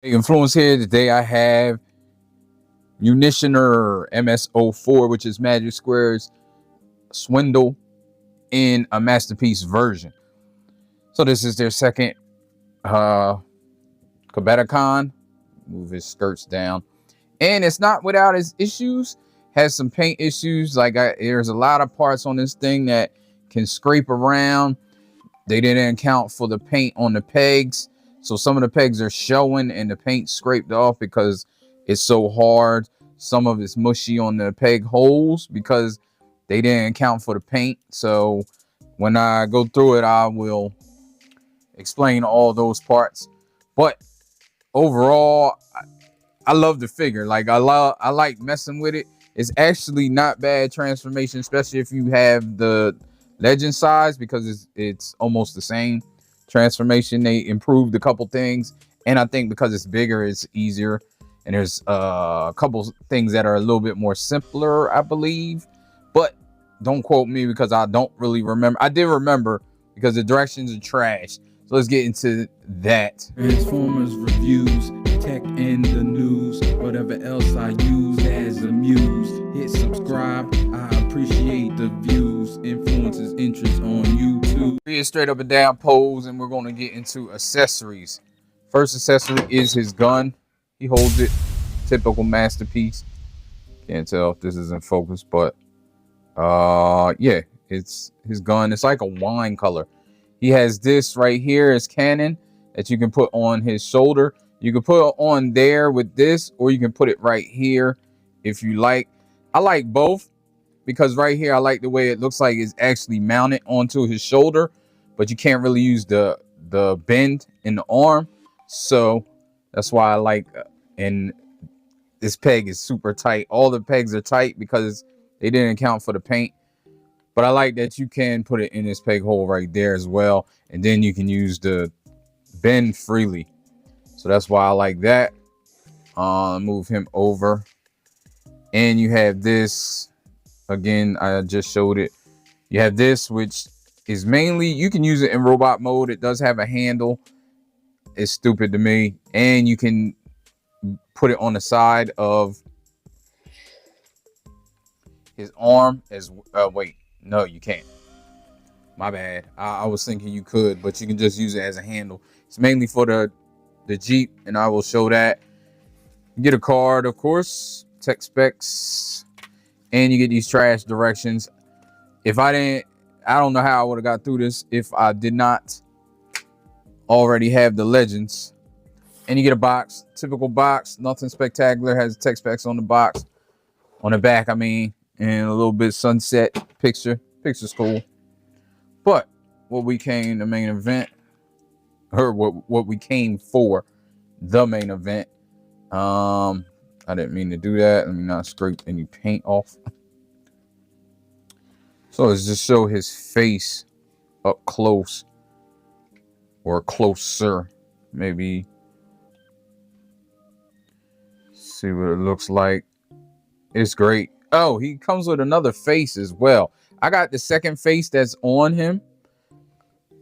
Influence here. Today I have Munitioner MS04, which is Magic Square's Swindle in a masterpiece version. So this is their second Kabatakon. Move his skirts down. And it's not without its issues. Has some paint issues. There's a lot of parts on this thing that can scrape around. They didn't account for the paint on the pegs. So some of the pegs are showing and the paint scraped off because it's so hard. Some of it's mushy on the peg holes because they didn't account for the paint. So when I go through it, I will explain all those parts. But overall, I love the figure. I like messing with it. It's actually not bad transformation, especially if you have the legend size, because it's almost the same transformation. They improved a couple things, and I think because it's bigger, it's easier. And there's a couple things that are a little bit more simpler, I believe. But don't quote me because I don't really remember. I did remember because the directions are trash. So let's get into that. Transformers reviews, tech and the news, whatever else I use as a muse. Hit subscribe, I appreciate the views. Influences interest on YouTube. Three straight up and down pose, and we're going to get into accessories. First accessory is his gun. He holds it, typical masterpiece. Can't tell if this is in focus, but yeah, it's his gun. It's like a wine color. He has this right here as cannon that you can put on his shoulder. You can put it on there with this, or you can put it right here if you like. I like both because right here I like the way it looks like it's actually mounted onto his shoulder, but you can't really use the bend in the arm. So that's why I like, and this peg is super tight. All the pegs are tight because they didn't account for the paint. But I like that you can put it in this peg hole right there as well. And then you can use the bend freely. So that's why I like that. Move him over. And you have this. Again, I just showed it. You have this, which is mainly, you can use it in robot mode. It does have a handle. It's stupid to me. And you can put it on the side of his arm as wait. No, you can't. My bad. I was thinking you could, but you can just use it as a handle. It's mainly for the Jeep, and I will show that. You get a card, of course, tech specs, and you get these trash directions. If I don't know how I would have got through this if I did not already have the legends. And you get a box, typical box, nothing spectacular. Has tech specs on the box, on the back, I mean. And a little bit sunset picture. Picture's cool. But what we came, the main event, or what we came for, the main event. I didn't mean to do that. Let me not scrape any paint off. So let's just show his face up close. Or closer. Maybe. See what it looks like. It's great. Oh, he comes with another face as well. I got the second face that's on him.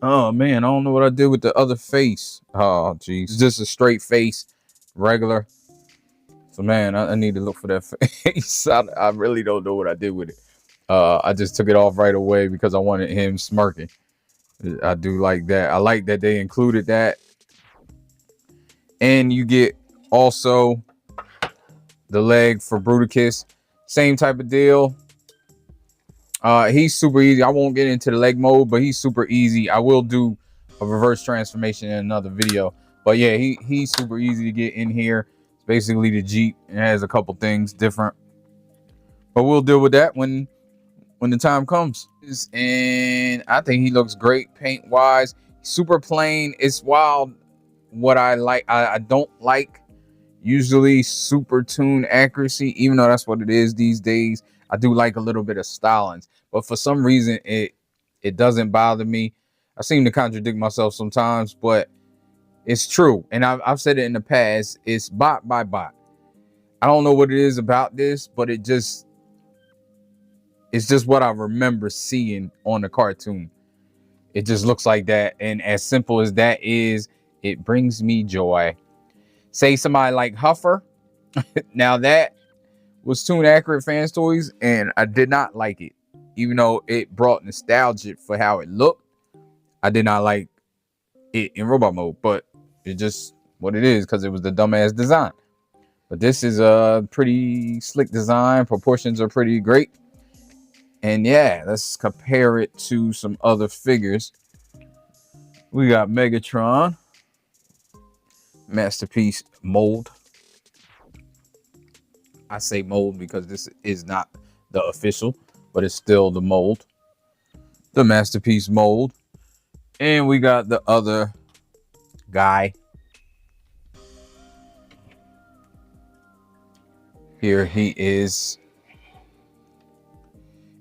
Oh, man, I don't know what I did with the other face. Oh, geez. It's just a straight face, regular. So, man, I need to look for that face. I really don't know what I did with it. I just took it off right away because I wanted him smirking. I do like that. I like that they included that. And you get also the leg for bruticus. Same type of deal. He's super easy. I won't get into the leg mode, but he's super easy. I will do a reverse transformation in another video. But yeah, he's super easy to get in here. It's basically the Jeep. It has a couple things different. But we'll deal with that when the time comes. And I think he looks great paint-wise. Super plain. It's wild what I like. I don't like usually super tune accuracy, even though that's what it is these days. I do like a little bit of stylings, but for some reason it doesn't bother me. I seem to contradict myself sometimes, but it's true. And I've said it in the past. It's bot by bot. I don't know what it is about this, but it's just what I remember seeing on the cartoon. It just looks like that, and as simple as that is, it brings me joy. Say somebody like Huffer. Now that was Tune Accurate Fans Toys, and I did not like it. Even though it brought nostalgia for how it looked, I did not like it in robot mode. But it's just what it is because it was the dumbass design. But this is a pretty slick design. Proportions are pretty great. And yeah, let's compare it to some other figures. We got Megatron. Masterpiece mold. I say mold because this is not the official, but it's still the mold. The Masterpiece mold. And we got the other guy. Here he is.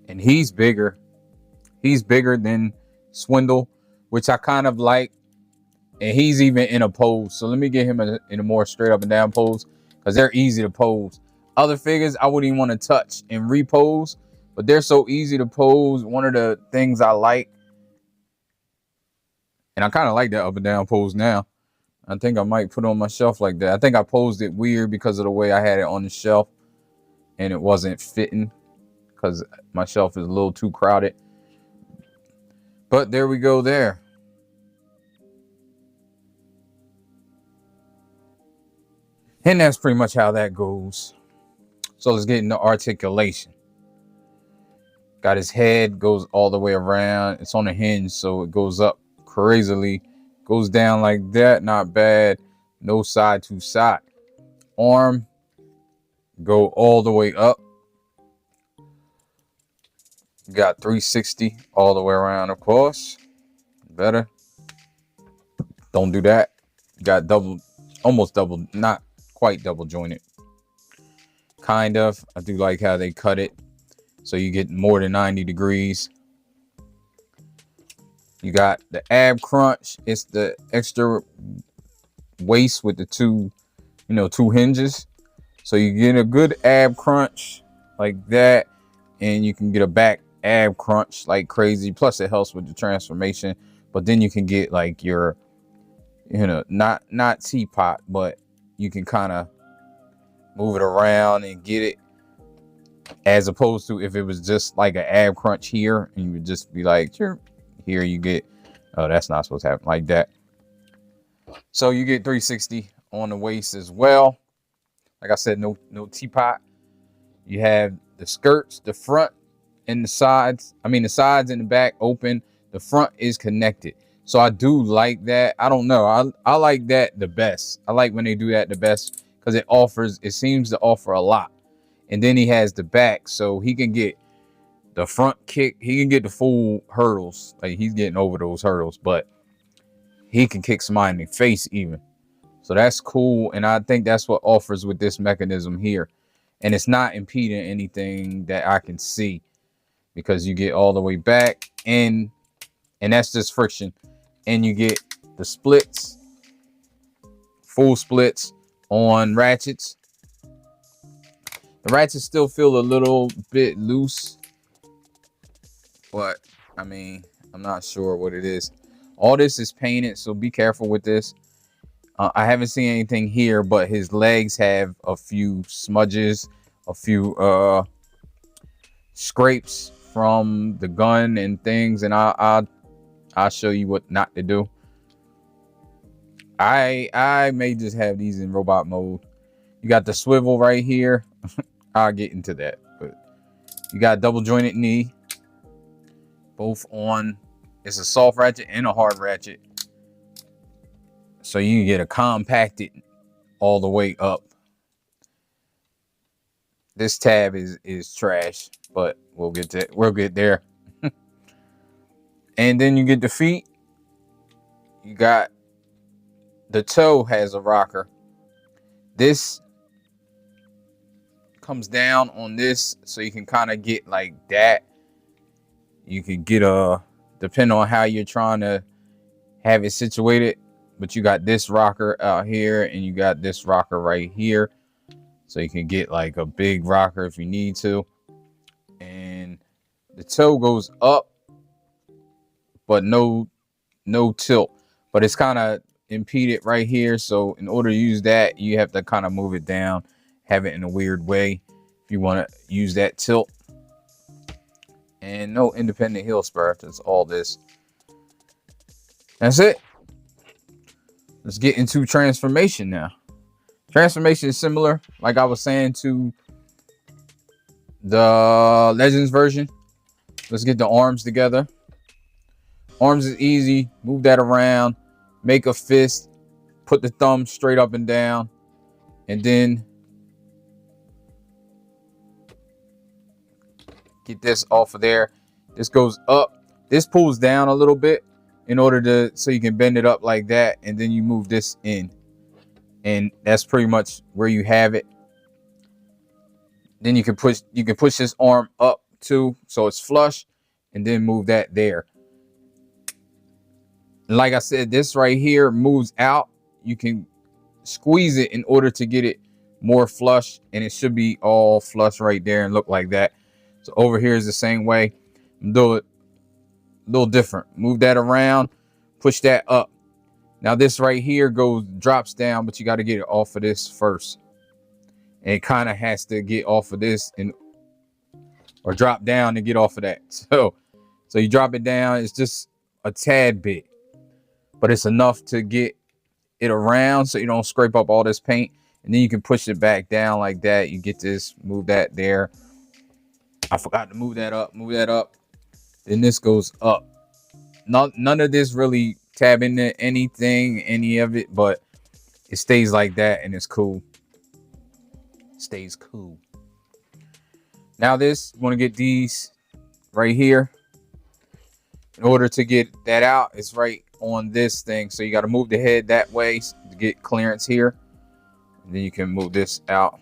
And he's bigger. He's bigger than Swindle, which I kind of like. And he's even in a pose. So let me get him in a more straight up and down pose, because they're easy to pose. Other figures I wouldn't even want to touch and repose, but they're so easy to pose. One of the things I like, and I kind of like that up and down pose now. I think I might put it on my shelf like that. I think I posed it weird because of the way I had it on the shelf, and it wasn't fitting because my shelf is a little too crowded. But there we go there. And that's pretty much how that goes. So let's get into articulation. Got his head, goes all the way around. It's on a hinge, so it goes up crazily. Goes down like that, not bad. No side to side. Arm, go all the way up. Got 360 all the way around, of course. Better. Don't do that. Got double, almost double, not quite double jointed. Kind of. I do like how they cut it so you get more than 90 degrees. You got the ab crunch. It's the extra waist with the two hinges. So you get a good ab crunch like that, and you can get a back ab crunch like crazy. Plus it helps with the transformation. But then you can get like your, not teapot, but you can kind of move it around and get it, as opposed to if it was just like an ab crunch here and you would just be like, sure, here you get, oh, that's not supposed to happen like that. So you get 360 on the waist as well. Like I said, no teapot. You have the skirts, the front and the sides. I mean, the sides and the back open. The front is connected. So I do like that. I don't know. I like that the best. I like when they do that the best because it seems to offer a lot. And then he has the back, so he can get the front kick. He can get the full hurdles. Like he's getting over those hurdles, but he can kick somebody in the face even. So that's cool. And I think that's what offers with this mechanism here. And it's not impeding anything that I can see, because you get all the way back and that's just friction. And you get the splits, full splits on ratchets. The ratchets still feel a little bit loose, but I mean, I'm not sure what it is. All this is painted, so be careful with this. I haven't seen anything here, but his legs have a few smudges, a few scrapes from the gun and things, and I'll show you what not to do. I may just have these in robot mode. You got the swivel right here. I'll get into that, but you got double jointed knee, both on. It's a soft ratchet and a hard ratchet, so you can get a compacted all the way up. This tab is trash, but we'll get there. And then you get the feet. You got the toe has a rocker. This comes down on this, so you can kind of get like that. You can get depending on how you're trying to have it situated, but you got this rocker out here and you got this rocker right here, so you can get like a big rocker if you need to. And the toe goes up, but no tilt, but it's kind of impeded right here. So in order to use that, you have to kind of move it down, have it in a weird way if you want to use that tilt. And no independent heel spur. That's all this. That's it. Let's get into transformation now. Transformation is similar, like I was saying, to the Legends version. Let's get the arms together. Arms is easy. Move that around. Make a fist. Put the thumb straight up and down. And then get this off of there. This goes up. This pulls down a little bit in order to, so you can bend it up like that. And then you move this in. And that's pretty much where you have it. Then you can push this arm up too, so it's flush, and then move that there. Like I said, this right here moves out. You can squeeze it in order to get it more flush, and it should be all flush right there and look like that. So over here is the same way. Do it a little different. Move that around, push that up. Now this right here drops down, but you got to get it off of this first. And it kind of has to get off of this or drop down to get off of that. So you drop it down. It's just a tad bit, but it's enough to get it around so you don't scrape up all this paint. And then you can push it back down like that. You get this, move that there. I forgot to move that up. Move that up. Then this goes up. None of this really tab into anything, any of it, but it stays like that and it's cool. Stays cool. Now this, you want to get these right here. In order to get that out, it's right on this thing. So you got to move the head that way to get clearance here. And then you can move this out.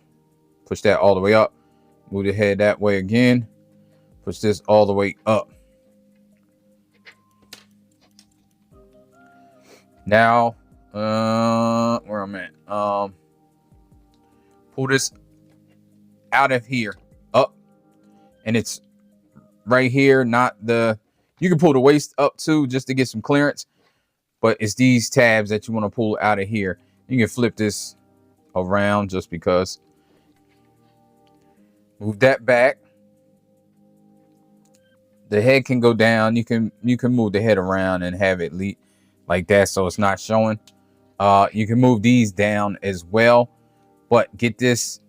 Push that all the way up. Move the head that way again. Push this all the way up. Now, where I'm at, pull this out of here, up, and it's right here, not the, you can pull the waist up too, just to get some clearance, but it's these tabs that you want to pull out of here. You can flip this around just because. Move that back. The head can go down. You can move the head around and have it lead like that, so it's not showing. You can move these down as well, but get this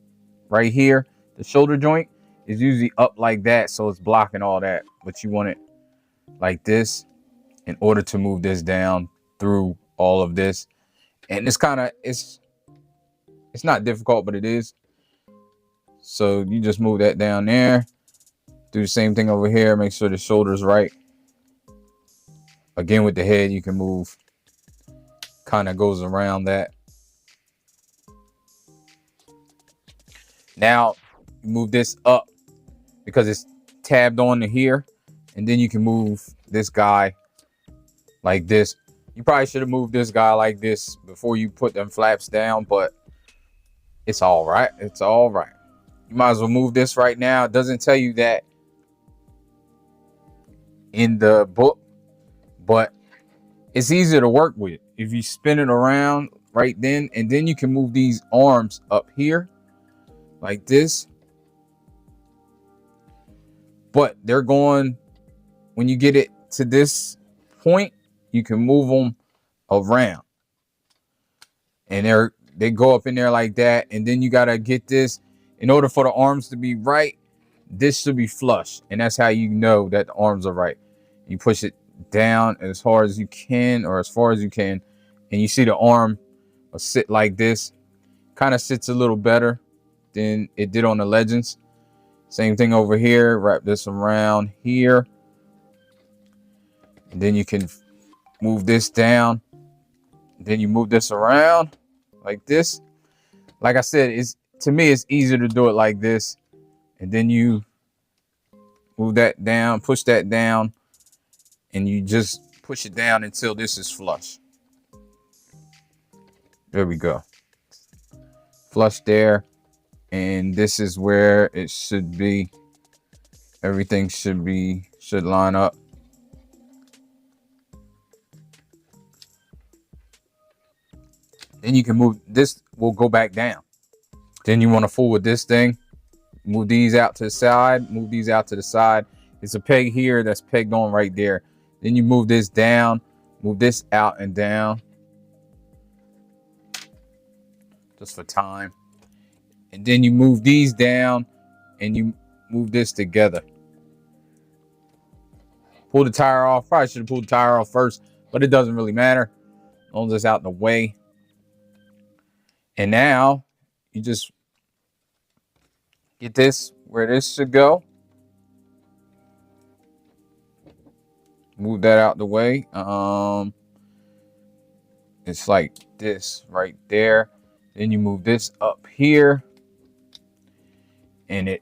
right here. The shoulder joint is usually up like that, so it's blocking all that, but you want it like this in order to move this down through all of this. And it's kind of, it's not difficult, but it is. So you just move that down there. Do the same thing over here. Make sure the shoulder's right. Again, with the head, you can move, kind of goes around that. Now, move this up because it's tabbed on to here. And then you can move this guy like this. You probably should have moved this guy like this before you put them flaps down, but it's all right. It's all right. You might as well move this right now. It doesn't tell you that in the book, but it's easier to work with if you spin it around right then, and then you can move these arms up here like this. But they're going, when you get it to this point, you can move them around, and they go up in there like that. And then you got to get this, in order for the arms to be right, this should be flush, and that's how you know that the arms are right. You push it down as hard as you can, or as far as you can, and you see the arm will sit like this. Kind of sits a little better than it did on the Legends. Same thing over here. Wrap this around here, and then you can move this down. Then you move this around like this. Like I said, to me it's easier to do it like this, and then you move that down, push that down, and you just push it down until this is flush. There we go. Flush there. And this is where it should be. Everything should line up. Then you can move this, will go back down. Then you want to fool with this thing. Move these out to the side, move these out to the side. It's a peg here that's pegged on right there. Then you move this down, move this out and down. Just for time. And then you move these down and you move this together. Pull the tire off. Probably should have pulled the tire off first, but it doesn't really matter. As long as it's out in the way. And now you just get this where this should go. Move that out the way. It's like this right there. Then you move this up here. And it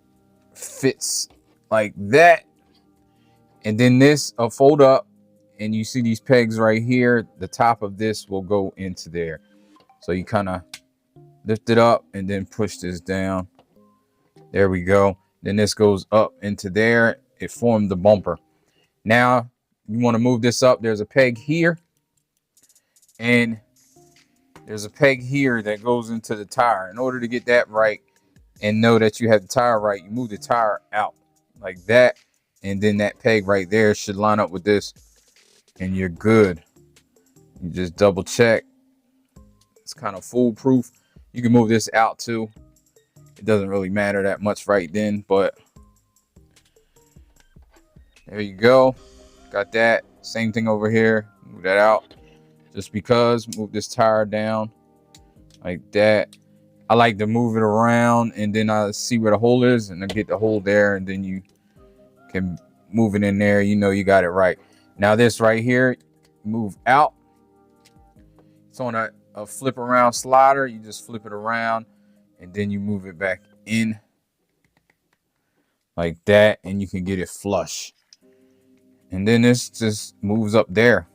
fits like that. And then this will fold up. And you see these pegs right here. The top of this will go into there. So you kind of lift it up and then push this down. There we go. Then this goes up into there. It formed the bumper. Now you want to move this up. There's a peg here. And there's a peg here that goes into the tire. In order to get that right and know that you have the tire right, you move the tire out like that. And then that peg right there should line up with this. And you're good. You just double check. It's kind of foolproof. You can move this out too. It doesn't really matter that much right then, but there you go. Got that. Same thing over here. Move that out. Just because. Move this tire down like that. I like to move it around and then I see where the hole is and I get the hole there and then you can move it in there. You know you got it right. Now this right here, move out. It's on a flip around slider. You just flip it around and then you move it back in like that and you can get it flush. And then this just moves up there.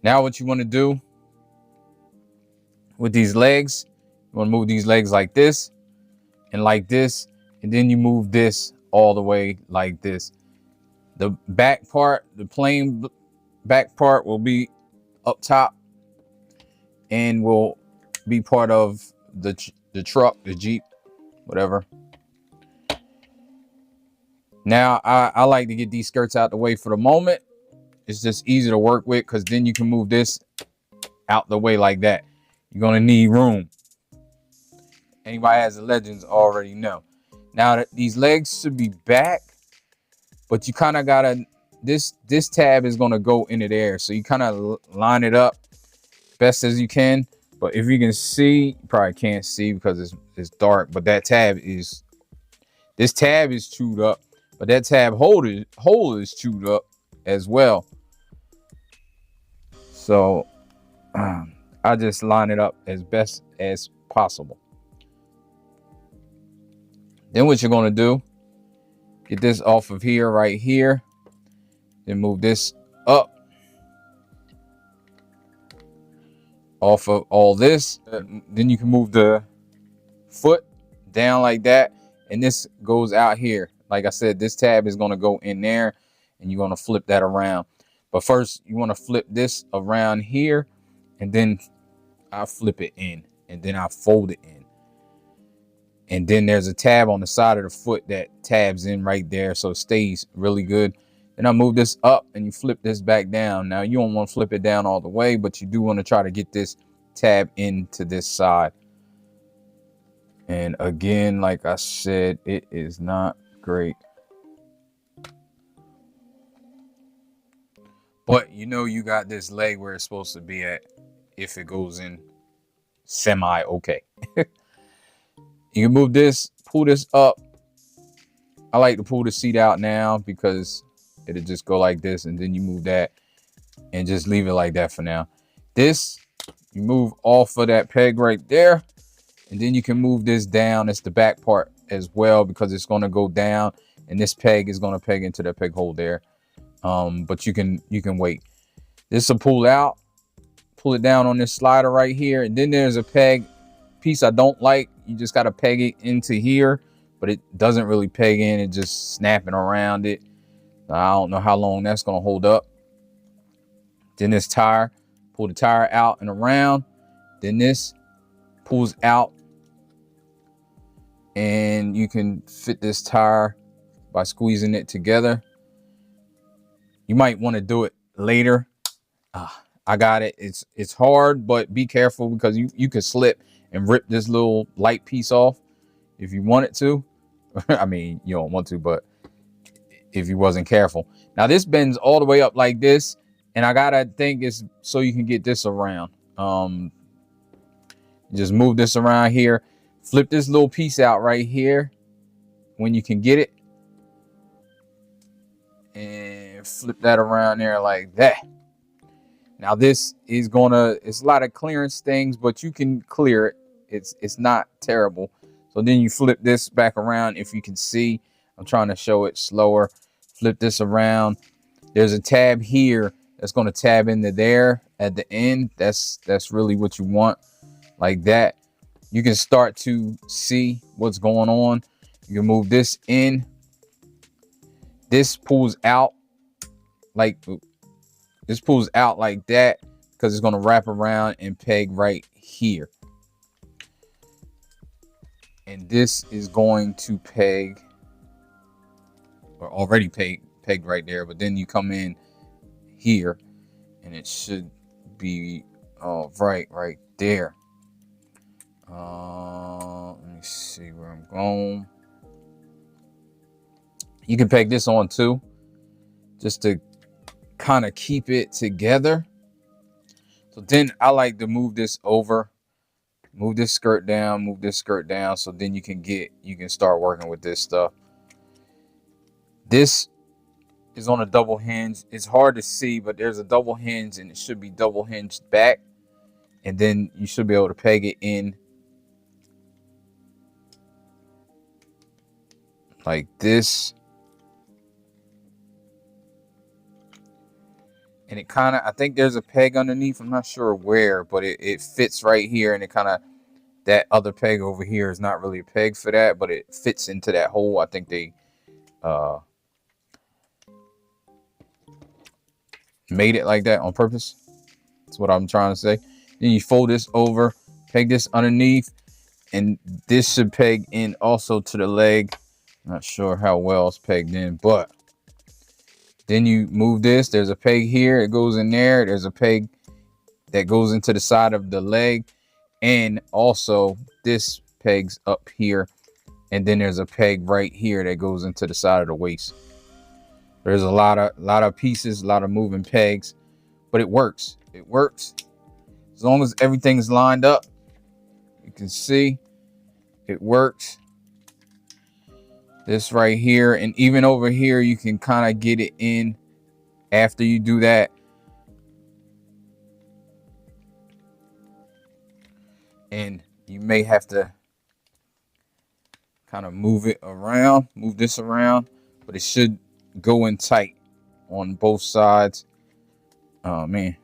Now what you want to do with these legs, you want to move these legs like this and like this. And then you move this all the way like this. The back part, the plain back part will be up top and will be part of the truck, the Jeep, whatever. Now, I like to get these skirts out the way for the moment. It's just easy to work with because then you can move this out the way like that. You're going to need room. Anybody has the Legends already know. Now, these legs should be back, but you kind of got to, this tab is going to go into there. So you kind of line it up best as you can. But if you can see, you probably can't see because it's dark, but that tab is, this tab is chewed up, but that tab hole is chewed up as well. So I just line it up as best as possible. Then what you're going to do, get this off of here, right here, then move this up off of all this. Then you can move the foot down like that. And this goes out here. Like I said, this tab is going to go in there and you're going to flip that around. But first you want to flip this around here and then I flip it in and then I fold it in. And then there's a tab on the side of the foot that tabs in right there. So it stays really good. Then I move this up and you flip this back down. Now you don't want to flip it down all the way, but you do want to try to get this tab into this side. And again, like I said, it is not great. But you know you got this leg where it's supposed to be at if it goes in semi okay. You can move this, pull this up. I like to pull the seat out now because it'll just go like this and then you move that and just leave it like that for now. This, you move off of that peg right there and then you can move this down. It's the back part as well because it's going to go down and this peg is going to peg into the peg hole there. But you can wait. This will pull out, pull it down on this slider right here. And then there's a peg piece I don't like. You just got to peg it into here, but it doesn't really peg in. It just snapping around it. I don't know how long that's going to hold up. Then this tire, pull the tire out and around. Then this pulls out, and you can fit this tire by squeezing it together. You might want to do it later. I got it. It's hard, but be careful because you can slip and rip this little light piece off if you wanted to. I mean, you don't want to, but if you wasn't careful. Now this bends all the way up like this, and I gotta think it's so you can get this around. Just move this around here, flip this little piece out right here when you can get it, and flip that around there like that. Now this is it's a lot of clearance things, but you can clear it. It's not terrible. So then you flip this back around. If you can see, I'm trying to show it slower. Flip this around. There's a tab here that's going to tab into there at the end. That's really what you want, like that. You can start to see what's going on. You can move this in. This pulls out like that because it's going to wrap around and peg right here. And this is going to peg, or already pegged right there, but then you come in here and it should be right there. Let me see where I'm going. You can peg this on too, just to kind of keep it together. So then I like to move this over, move this skirt down, so then you can start working with this stuff. This is on a double hinge. It's hard to see, but there's a double hinge and it should be double hinged back, and then you should be able to peg it in like this. And it kind of, I think there's a peg underneath. I'm not sure where, but it fits right here. And it kind of, that other peg over here is not really a peg for that, but it fits into that hole. I think they made it like that on purpose. That's what I'm trying to say. Then you fold this over, peg this underneath, and this should peg in also to the leg. Not sure how well it's pegged in, but then you move this. There's a peg here. It goes in there. There's a peg that goes into the side of the leg. And also this pegs up here. And then there's a peg right here that goes into the side of the waist. There's a lot of pieces, a lot of moving pegs, but it works. It works. As long as everything's lined up, you can see it works. This right here, and even over here, you can kind of get it in after you do that. And you may have to kind of move it around, move this around, but it should go in tight on both sides. Oh man.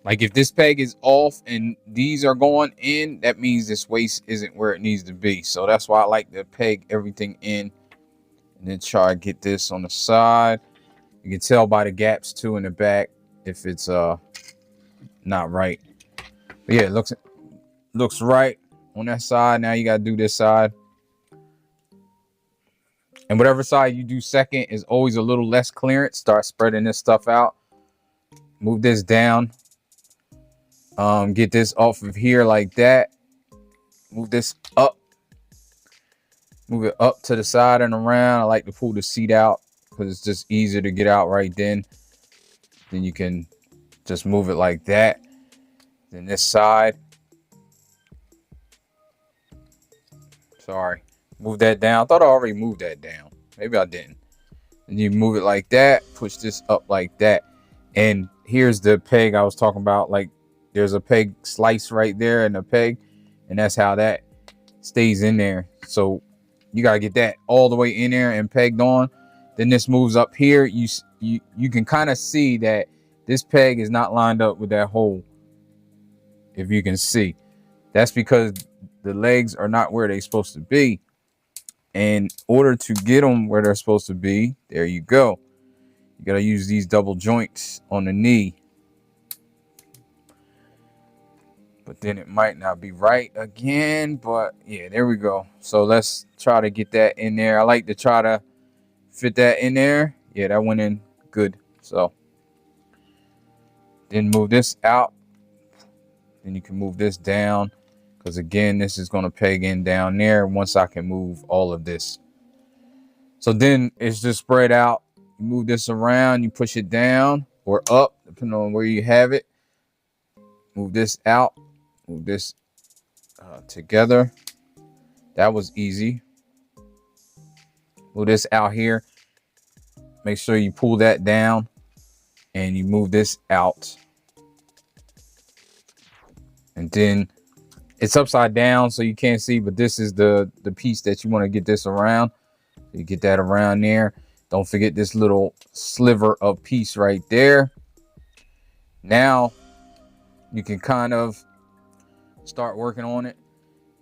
Like if this peg is off and these are going in, that means this waist isn't where it needs to be. So that's why I like to peg everything in and then try to get this on the side. You can tell by the gaps too in the back if it's not right. But yeah, it looks right on that side. Now you got to do this side. And whatever side you do second is always a little less clearance. Start spreading this stuff out. Move this down. Get this off of here like that. Move this up. Move it up to the side and around. I like to pull the seat out because it's just easier to get out right then. Then you can just move it like that. Then this side. Sorry. Move that down. I thought I already moved that down. Maybe I didn't. And you move it like that. Push this up like that. And here's the peg I was talking about. Like there's a peg slice right there and a peg. And that's how that stays in there. So you got to get that all the way in there and pegged on. Then this moves up here. You can kind of see that this peg is not lined up with that hole. If you can see, that's because the legs are not where they're supposed to be. And in order to get them where they're supposed to be, there you go. You got to use these double joints on the knee. but then it might not be right again. But yeah, there we go. So let's try to get that in there. I like to try to fit that in there. Yeah, that went in good. So then move this out. Then you can move this down, because again, this is going to peg in down there once I can move all of this. So then it's just spread out. You move this around, you push it down or up, depending on where you have it. Move this out, move this together. That was easy. Move this out here. Make sure you pull that down and you move this out. And then it's upside down, so you can't see, but this is the piece that you want to get this around. You get that around there. Don't forget this little sliver of piece right there. Now you can kind of start working on it.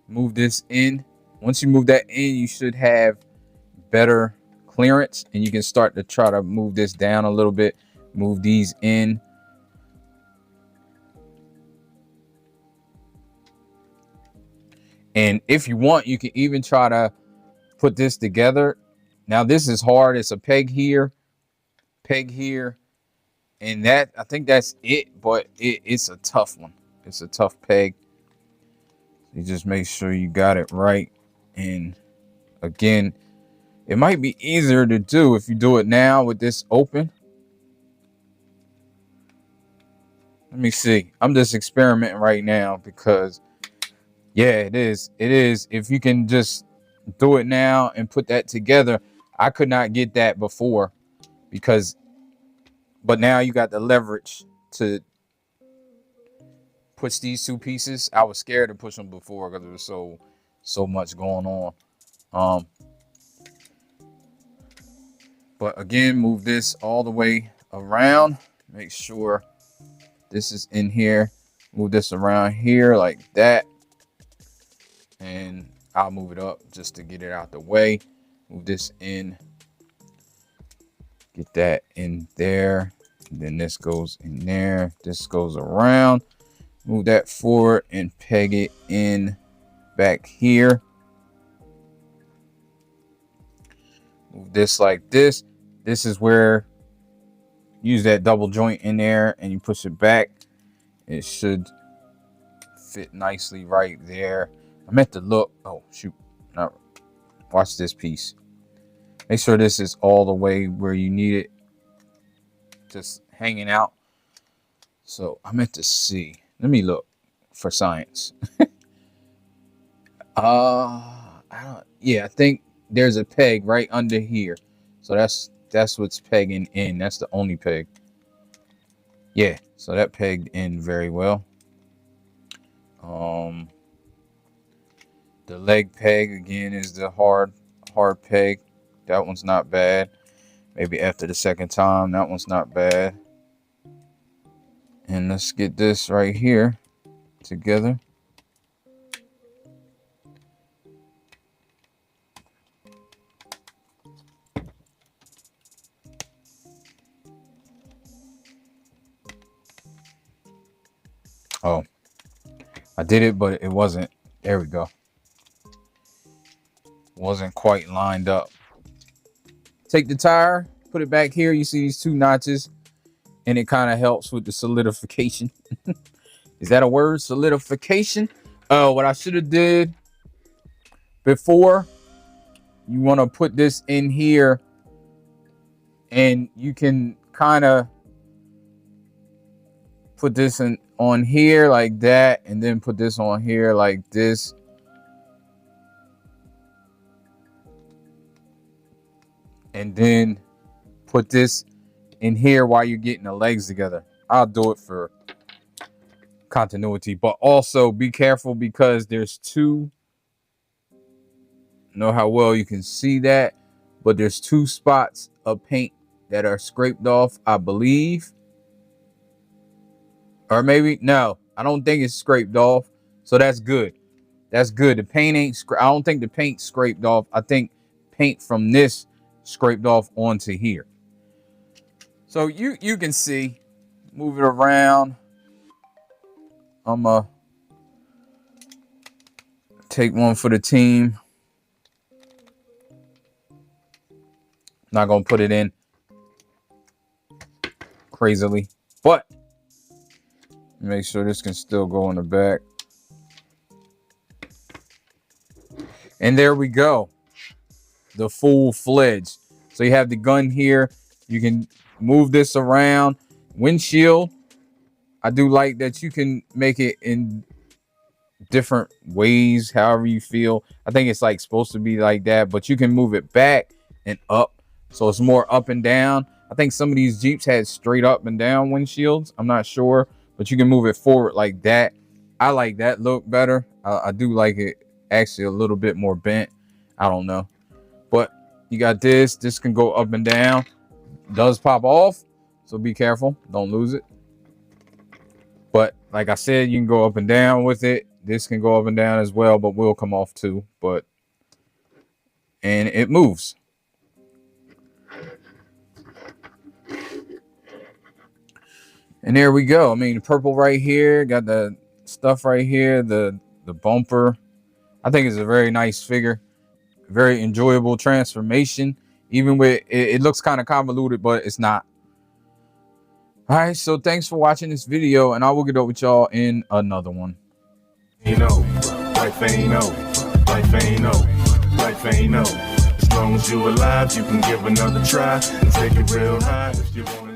Move this in. Once you move that in, you should have better clearance, and you can start to try to move this down a little bit. Move these in. And if you want, you can even try to put this together. Now this is hard. It's a peg here, and that, I think that's it, but it's a tough one. It's a tough peg. You just make sure you got it right. And again, it might be easier to do if you do it now with this open. Let me see. I'm just experimenting right now because, yeah, it is. It is. If you can just do it now and put that together. I could not get that before because, but now you got the leverage to push these two pieces. I was scared to push them before because there was so much going on. But again, move this all the way around. Make sure this is in here. Move this around here like that. And I'll move it up just to get it out the way. Move this in. Get that in there. And then this goes in there. This goes around. Move that forward and peg it in back here. Move this like this. This is where use that double joint in there and you push it back. It should fit nicely right there. I meant to look. Oh, shoot. Now, watch this piece. Make sure this is all the way where you need it. Just hanging out. So I meant to see. Let me look for science. Yeah, I think there's a peg right under here. So that's what's pegging in. That's the only peg. Yeah, so that pegged in very well. The leg peg again is the hard peg. That one's not bad. Maybe after the second time, that one's not bad. And let's get this right here together. Oh, I did it, but it wasn't. There we go. Wasn't quite lined up. Take the tire, put it back here. You see these two notches, and it kind of helps with the solidification. Is that a word? Solidification? Oh, what I should have did before, you want to put this in here, and you can kind of put this in on here like that, and then put this on here like this. And then put this in here while you're getting the legs together. I'll do it for continuity, but also be careful because there's two. Know how well you can see that, but there's two spots of paint that are scraped off, I believe. Or maybe, no, I don't think it's scraped off. So that's good. That's good. The paint ain't, I don't think the paint scraped off. I think paint from this scraped off onto here. So you can see, move it around. I'm Take one for the team. Not gonna put it in crazily, but make sure this can still go in the back. And there we go. The full-fledged. So you have the gun here. You can move this around. Windshield. I do like that you can make it in different ways, however you feel. I think it's like supposed to be like that, but you can move it back and up. So it's more up and down. I think some of these Jeeps had straight up and down windshields. I'm not sure, but you can move it forward like that. I like that look better. I do like it actually a little bit more bent. I don't know. But you got this. This can go up and down. Does pop off, so be careful. Don't lose it. But like I said, you can go up and down with it. This can go up and down as well, but will come off too. And it moves. And there we go. I mean, the purple right here, got the stuff right here, the bumper. I think it's a very nice figure. Very enjoyable transformation. Even with it looks kind of convoluted, but it's not. All right, so thanks for watching this video, and I will get up with y'all in another one. You know, life ain't over, life ain't over, life ain't over. As long as you're alive, you can give another try and take it real high if you want.